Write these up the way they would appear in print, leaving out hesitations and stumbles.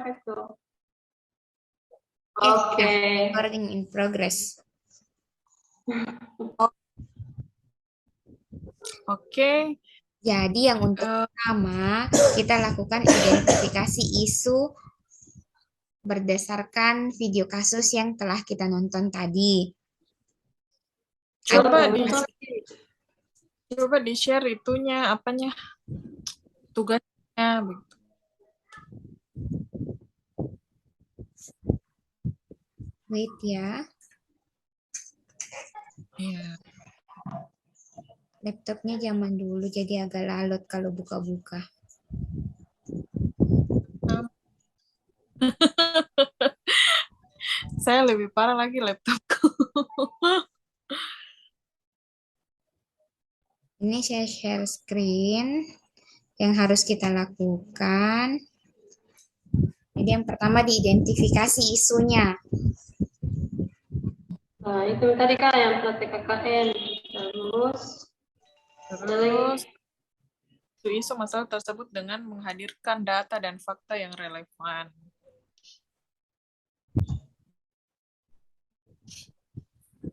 itu. Yes, Oke. recording in progress. Oke. Jadi yang untuk pertama kita lakukan identifikasi isu berdasarkan video kasus yang telah kita nonton tadi. Coba di share itunya apanya tugasnya begitu. Wait ya. Iya. Laptopnya zaman dulu jadi agak lalot kalau buka-buka. Saya lebih parah lagi laptopku. Ini saya share screen yang harus kita lakukan. Jadi yang pertama diidentifikasi isunya. Nah, itu tadi Kak yang praktek KKN. Terus isu masalah tersebut dengan menghadirkan data dan fakta yang relevan.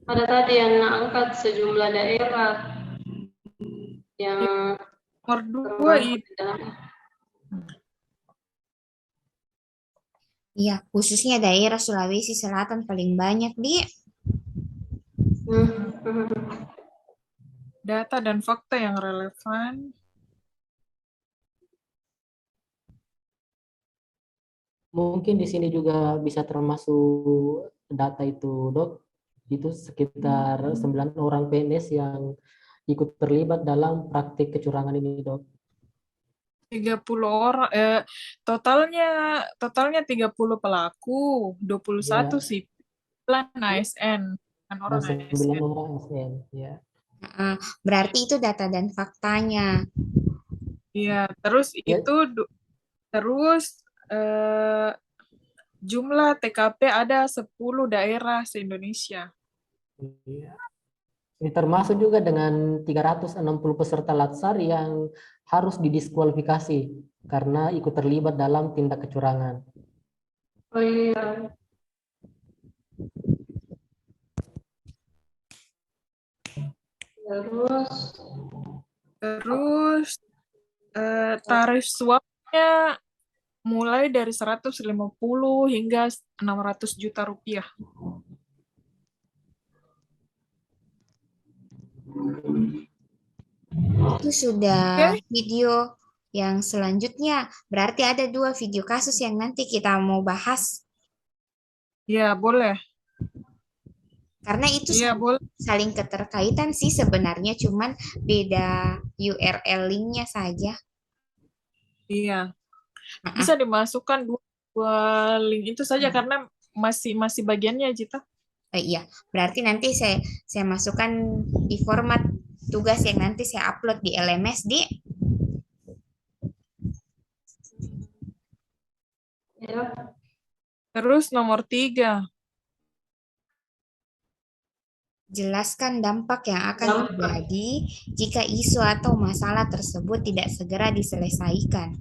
Ada tadi yang angkat sejumlah daerah yang Nomor 2 itu. Iya, khususnya daerah Sulawesi Selatan paling banyak, Di. Data dan fakta yang relevan. Mungkin di sini juga bisa termasuk data itu, Dok. Itu sekitar 9 orang PNS yang ikut terlibat dalam praktik kecurangan ini, Dok. 30 orang, totalnya 30 pelaku, 21 sipil ASN, kan orang Dan 9 ASN. orang ASN, ya. Berarti itu data dan faktanya. Iya, terus Ya. itu jumlah TKP ada 10 daerah se-Indonesia. Iya. Ini termasuk juga dengan 360 peserta latsar yang harus didiskualifikasi karena ikut terlibat dalam tindak kecurangan. Oh iya. Terus tarif suapnya mulai dari 150 hingga 600 juta rupiah. Itu sudah video yang selanjutnya. Berarti ada 2 video kasus yang nanti kita mau bahas. Ya, boleh. Karena itu boleh. saling keterkaitan sih sebenarnya, cuman beda URL linknya saja. Iya. Bisa dimasukkan dua link itu saja karena masih bagiannya, Jita. Iya, berarti nanti saya masukkan di format tugas yang nanti saya upload di LMS, Di. Ya. Terus nomor 3. Jelaskan dampak yang akan terjadi jika isu atau masalah tersebut tidak segera diselesaikan.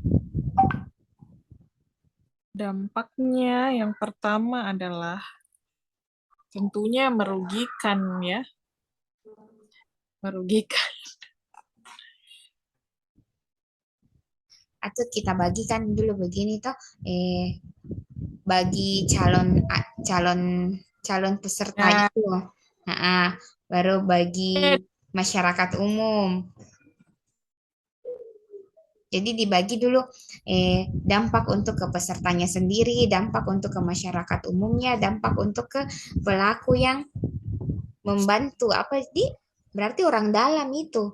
Dampaknya yang pertama adalah tentunya merugikan ya. Merugikan. Atau kita bagikan dulu begini toh, bagi calon peserta itu. Baru bagi masyarakat umum. Jadi dibagi dulu dampak untuk ke pesertanya sendiri, dampak untuk ke masyarakat umumnya, dampak untuk ke pelaku yang membantu berarti orang dalam itu.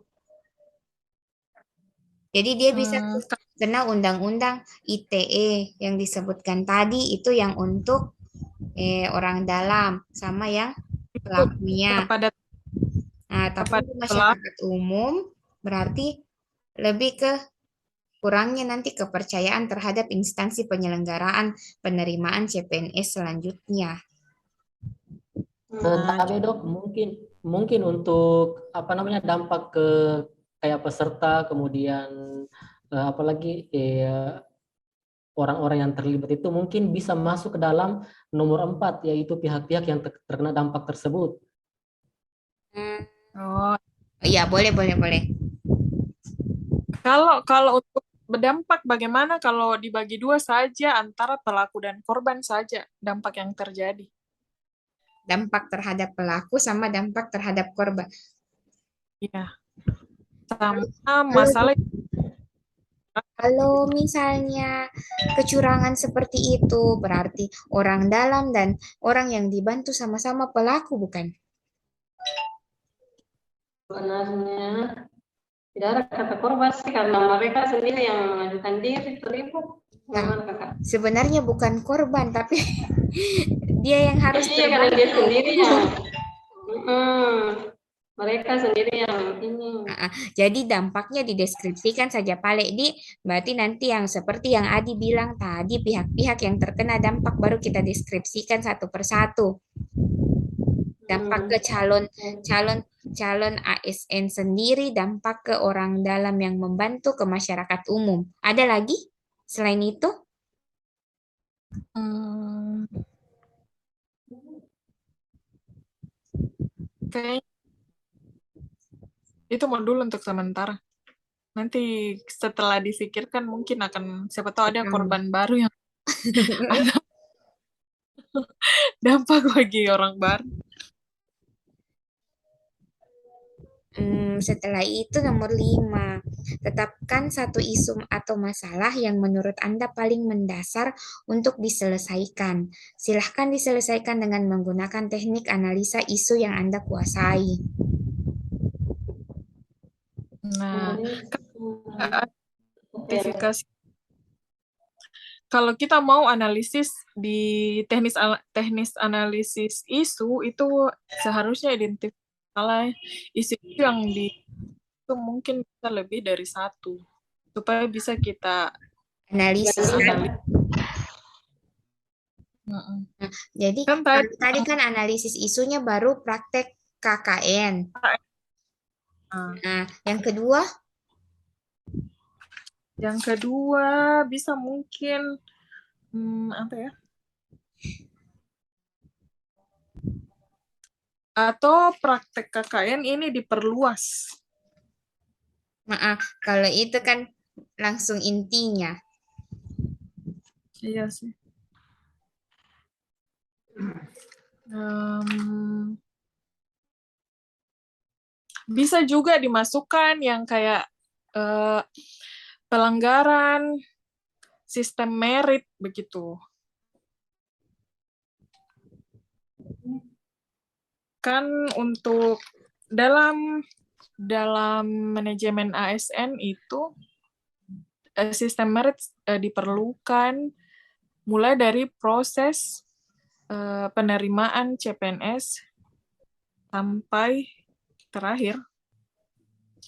Jadi dia bisa kena undang-undang ITE yang disebutkan tadi itu yang untuk orang dalam sama yang pelakunya. Nah, tapi untuk masyarakat umum berarti lebih ke kurangnya nanti kepercayaan terhadap instansi penyelenggaraan penerimaan CPNS selanjutnya. Tapi Dok, mungkin untuk dampak ke kayak peserta, kemudian apalagi orang-orang yang terlibat itu mungkin bisa masuk ke dalam nomor 4, yaitu pihak-pihak yang terkena dampak tersebut. Hmm, Oh, iya, boleh, boleh, boleh. kalau untuk berdampak bagaimana kalau dibagi dua saja antara pelaku dan korban saja dampak yang terjadi? Dampak terhadap pelaku sama dampak terhadap korban. Iya. Sama Kalau masalah Kalau misalnya kecurangan seperti itu, berarti orang dalam dan orang yang dibantu sama-sama pelaku, bukan? Sebenarnya tidak ada kata korban sih karena mereka sendiri yang mengajukan diri terlibat. Nah, Gimana kakak? sebenarnya bukan korban, tapi dia yang harus Iya karena dia terbantu. sendiri yang mereka sendiri yang ini. Jadi dampaknya dideskripsikan saja Pak Di, berarti nanti yang seperti yang Adi bilang tadi, pihak-pihak yang terkena dampak baru kita deskripsikan satu persatu. Dampak ke calon calon calon ASN sendiri, dampak ke orang dalam yang membantu, ke masyarakat umum. Ada lagi selain itu? kayaknya itu modul untuk sementara. Nanti setelah difikirkan mungkin akan siapa tahu ada korban baru yang ada dampak bagi orang baru. Setelah itu nomor 5, tetapkan satu isu atau masalah yang menurut Anda paling mendasar untuk diselesaikan. Silahkan diselesaikan dengan menggunakan teknik analisa isu yang Anda kuasai. Nah, identifikasi. Kalau kita mau analisis di teknis analisis isu itu seharusnya identifikasi isu yang itu mungkin bisa lebih dari satu supaya bisa kita Analisis kan? Jadi kan tadi kan analisis isunya baru praktek KKN. Nah, yang kedua? Yang kedua bisa mungkin apa ya? Atau praktek KKN ini diperluas. Maaf, kalau itu kan langsung intinya. Iya sih. Bisa juga dimasukkan yang kayak pelanggaran sistem merit begitu. Kan untuk dalam manajemen ASN itu sistem merit diperlukan mulai dari proses penerimaan CPNS sampai terakhir.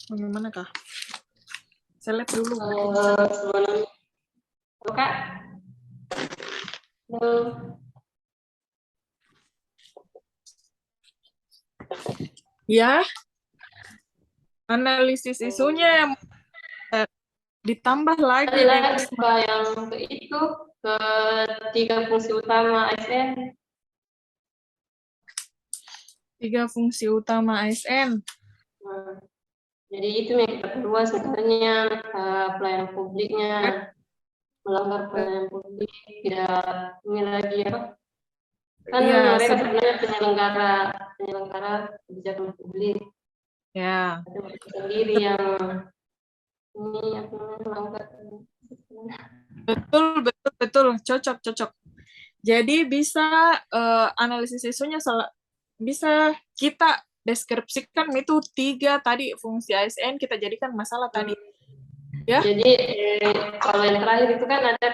Bagaimana Kak? Saya lihat dulu. Sebelum Kak. Ya, analisis isunya yang ditambah lagi yang itu ke 3 fungsi utama ASN. 3 fungsi utama ASN. Jadi itu yang kita perluas sebenarnya pelayanan publiknya, melanggar pelayanan publik, tidak ini lagi ya. Kan mereka sebenarnya penyelenggara kebijakan publik. Ya. Sendiri yang ini apa melanggar. Betul, cocok. Jadi bisa analisis isunya bisa kita deskripsikan itu 3 tadi fungsi ASN kita jadikan masalah tadi. Ya. Jadi kalau yang terakhir itu kan ada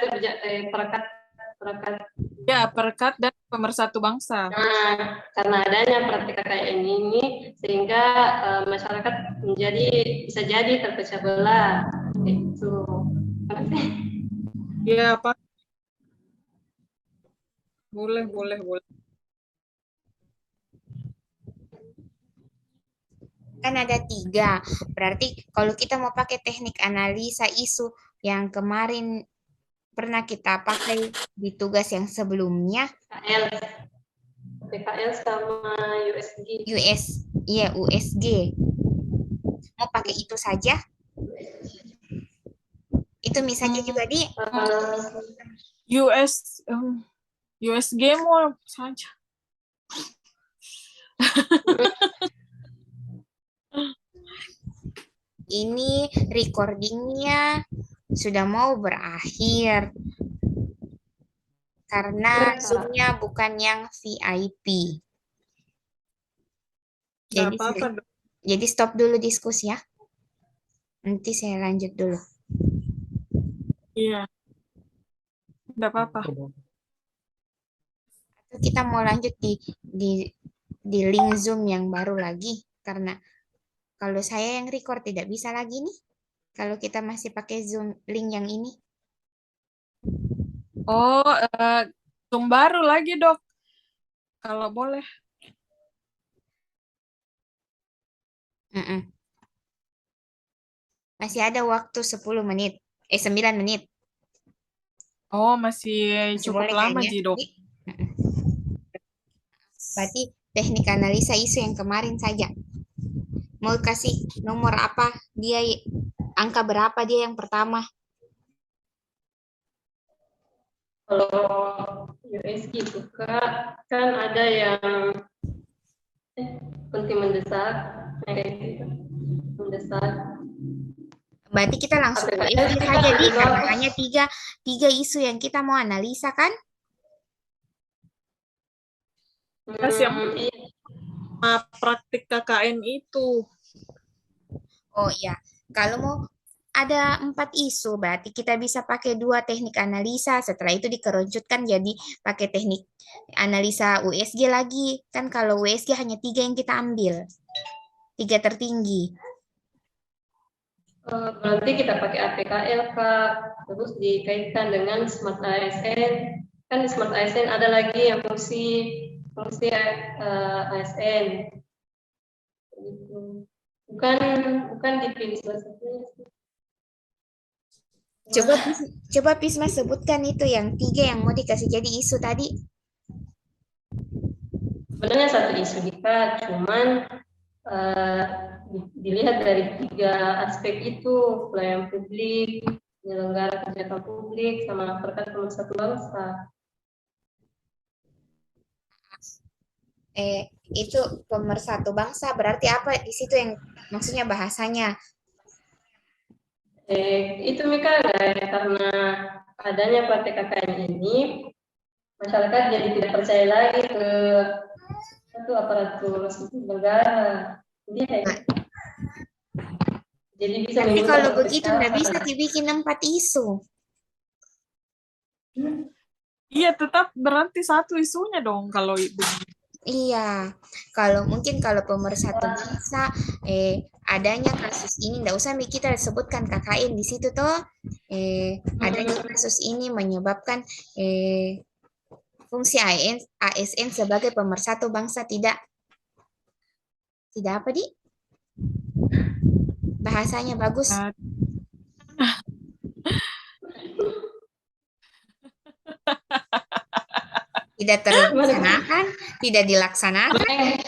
perekat. Ya, perekat dan pemersatu bangsa. Nah, karena adanya praktik KKN ini sehingga masyarakat bisa jadi terpecah belah. Itu. Ya, Pak. Boleh. Kan ada 3. Berarti kalau kita mau pakai teknik analisa isu yang kemarin pernah kita pakai di tugas yang sebelumnya. PKL sama USG. Iya USG. Mau pakai itu saja? Itu misalnya juga di USG mau saja. Ini recordingnya sudah mau berakhir karena Zoom-nya bukan yang VIP. Jadi stop dulu diskusi ya. Nanti saya lanjut dulu. Iya. Tidak apa-apa. Kita mau lanjut di link Zoom yang baru lagi karena kalau saya yang record tidak bisa lagi nih. Kalau kita masih pakai Zoom link yang ini. Oh, Zoom baru lagi, Dok. Kalau boleh. Masih ada waktu 10 menit. 9 menit. Oh, masih cukup lama, Dok. Berarti teknik analisa isu yang kemarin saja. Mau kasih nomor apa? Dia angka berapa dia yang pertama? Kalau USG itu kan ada yang penting mendesak, mendesak. Berarti kita langsung ke USG saja di karena hanya tiga isu yang kita mau analisa kan? Yang praktik KKN itu. Oh iya, kalau mau ada 4 isu, berarti kita bisa pakai 2 teknik analisa. Setelah itu dikerucutkan jadi pakai teknik analisa USG lagi. Kan kalau USG hanya 3 yang kita ambil. 3 tertinggi. Berarti kita pakai APKL, Kak. Terus dikaitkan dengan Smart ASN. Kan di Smart ASN ada lagi yang fungsi ASN. Bukan dipilih salah satunya. Coba Pisma sebutkan itu yang 3 yang mau dikasih jadi isu tadi. Sebenarnya satu isu kita, cuman dilihat dari 3 aspek itu, pelayanan publik, penyelenggara kebijakan publik, sama perkat pemersatu bangsa. Itu pemersatu bangsa berarti apa di situ yang maksudnya bahasanya? Itu Mika, karena adanya praktek KKN ini, masyarakat jadi tidak percaya lagi ke satu aparatur negara. Jadi bisa. Tapi kalau begitu nggak bisa dibikin 4 isu. Iya, tetap berarti satu isunya dong kalau itu. Iya, kalau pemersatu bangsa adanya kasus ini, nggak usah kita sebutkan KKN di situ toh. Adanya kasus ini menyebabkan fungsi ASN sebagai pemersatu bangsa tidak apa di? Bahasanya bagus. Tidak terlaksanakan, tidak dilaksanakan.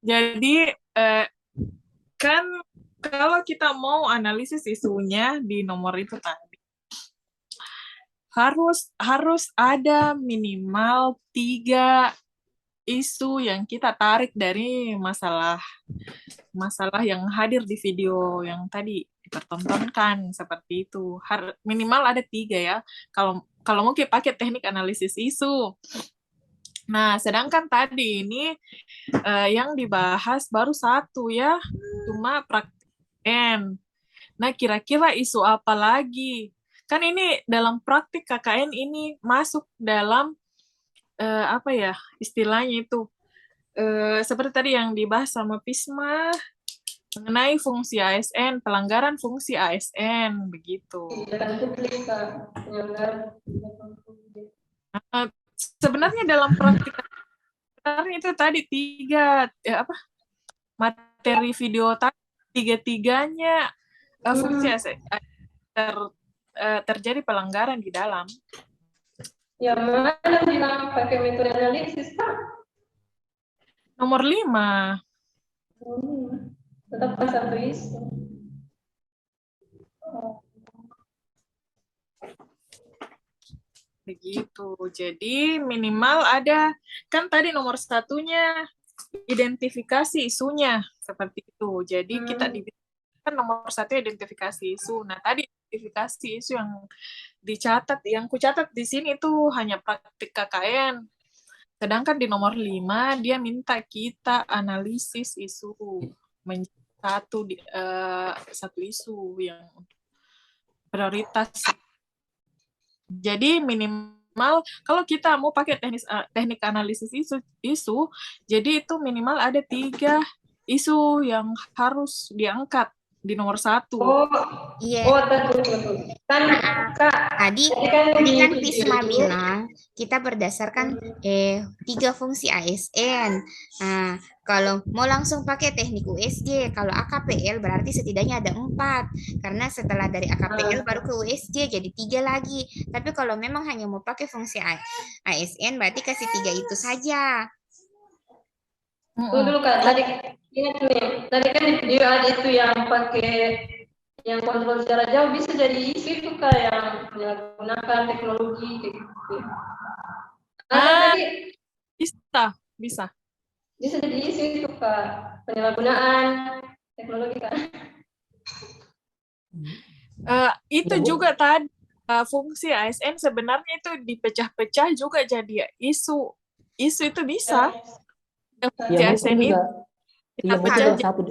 Jadi kan kalau kita mau analisis isunya di nomor itu tadi, harus ada minimal 3 isu yang kita tarik dari masalah yang hadir di video yang tadi dipertontonkan seperti itu. Minimal ada 3 ya. Kalau mau pakai teknik analisis isu. Nah, sedangkan tadi ini yang dibahas baru 1 ya, cuma praktek. Nah, kira-kira isu apa lagi? Kan ini dalam praktik KKN ini masuk dalam apa ya istilahnya itu seperti tadi yang dibahas sama Pisma mengenai fungsi ASN, pelanggaran fungsi ASN begitu. Sebenarnya dalam praktik itu tadi 3 apa materi video tadi tiga-tiganya fungsi terjadi pelanggaran di dalam. Yang mana bilang pakai metode analisis, Kak? Nomor 5. Tetap pas satu isu. Begitu. Jadi minimal ada, kan tadi nomor 1-nya identifikasi isunya seperti itu. Jadi kita kan nomor 1 identifikasi isu. Nah tadi identifikasi isu yang dicatat, yang kucatat di sini itu hanya praktik KKN. Sedangkan di nomor 5 dia minta kita analisis isu menjadi satu isu yang prioritas. Jadi minimal kalau kita mau pakai teknik analisis isu, jadi itu minimal ada 3 isu yang harus diangkat di nomor 1. Oh, Iya. oh betul. Kan Kak, Tadi kan Pisma bilang kita berdasarkan 3 fungsi ASN. Nah, kalau mau langsung pakai teknik USG, kalau AKPL berarti setidaknya ada 4. Karena setelah dari AKPL baru ke USG jadi 3 lagi. Tapi kalau memang hanya mau pakai fungsi ASN berarti kasih 3 itu saja. Dulu Kak, tadi ingat nih, tadi kan di video ada itu yang pakai yang kontrol jarak jauh bisa jadi isu itu Kak, yang menggunakan teknologi gitu. Tadi Bisa jadi isu itu Kak, penyalahgunaan teknologi Kak. Itu juga tadi fungsi ASN sebenarnya itu dipecah-pecah juga jadi isu itu bisa. Iya, ASN mungkin itu juga. Iya, mungkin juga satu.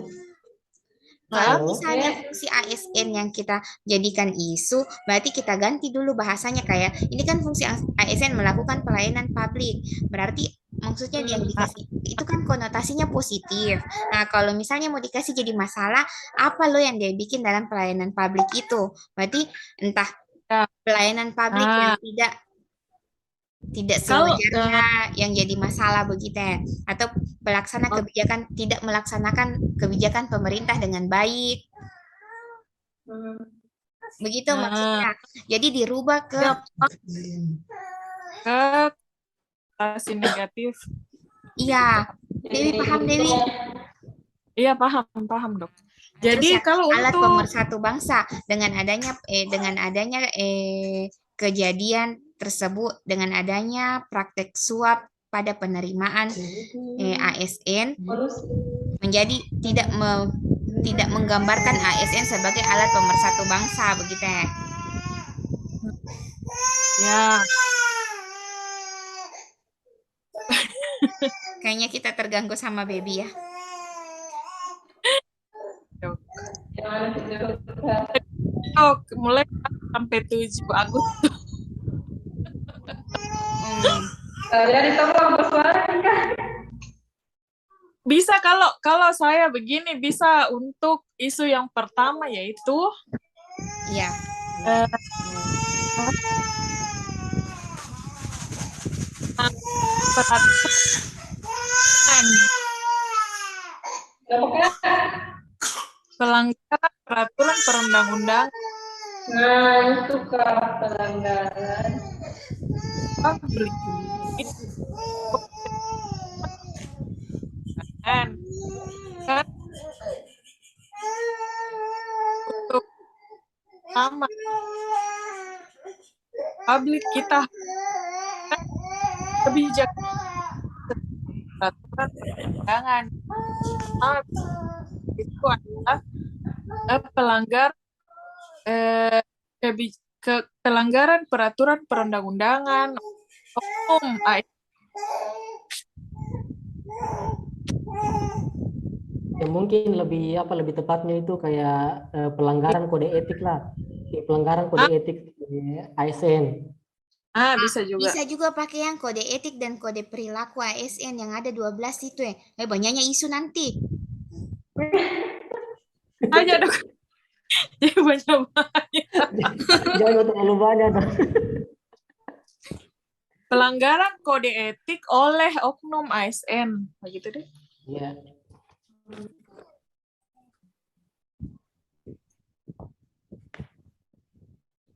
Kalau misalnya fungsi ASN yang kita jadikan isu, berarti kita ganti dulu bahasanya kayak ini kan fungsi ASN melakukan pelayanan publik. Berarti maksudnya yang dikasih itu kan konotasinya positif. Nah, kalau misalnya mau dikasih jadi masalah, apa lo yang dia bikin dalam pelayanan publik itu? Berarti entah pelayanan publik yang tidak sewajarnya yang jadi masalah begitu ya, atau pelaksana kebijakan tidak melaksanakan kebijakan pemerintah dengan baik, begitu maksudnya. Jadi dirubah ke konotasi negatif. Iya, Dewi paham Dewi? Iya paham Dok. Jadi kalau alat untuk pemersatu bangsa dengan adanya kejadian tersebut, dengan adanya praktek suap pada penerimaan ASN menjadi tidak menggambarkan ASN sebagai alat pemersatu bangsa begitu ya. Ya. Kayaknya kita terganggu sama baby ya. Mulai sampai 7 Agustus. Jadi tolong bersuara kan? Bisa kalau saya begini bisa untuk isu yang pertama yaitu ya pelanggaran peraturan perundang-undangan. Nah, itu Kak, pelanggaran publik. Kan untuk sama publik kita kebijakan peraturan perundangan itu adalah pelanggaran peraturan perundang-undangan umum. Ya mungkin lebih tepatnya itu kayak pelanggaran kode etik lah. Pelanggaran kode etik ASN. Bisa juga. Bisa juga pakai yang kode etik dan kode perilaku ASN yang ada 12 itu ya. Banyaknya isu nanti. Aja Dok. Jadi banyak. Jangan terlalu banyak. Pelanggaran kode etik oleh oknum ASN. Begitu deh. Iya.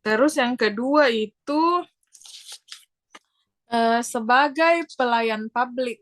Terus yang kedua itu sebagai pelayan publik.